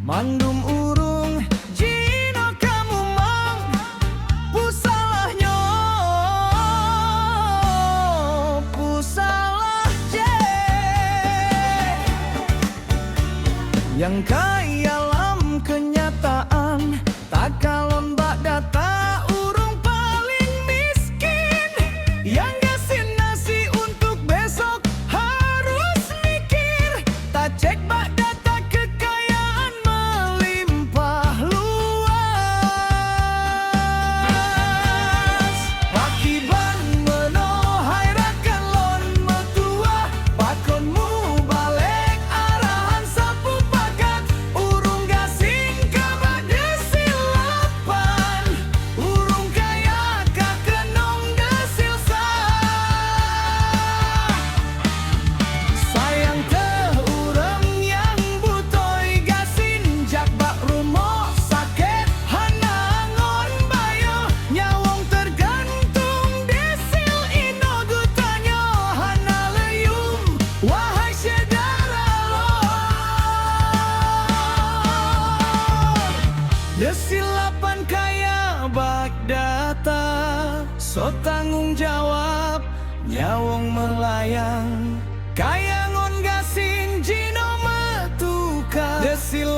Mandum urung jino kamu mang pusalahnya pusalah je yang kaya lam kenyataan tak kalon bak data urung paling miskin yang ngasih nasi untuk besok harus mikir tak cek bak data kekayaan melimpah luas pakiban menohai rakan lon metua pakonmu balik arahan sapu pakat urung gasing kabak desilapan urung kaya kakenong desilsa sayang teh urang yang butoy gasin jak bak rumo sakit hanangon bayo nyawong tergantung desil ino gutanyo hana leyum wahai saudara desilapan kaya bak data so tanggung jawab nyawong melayang kaya ngon gasing jino metuka desil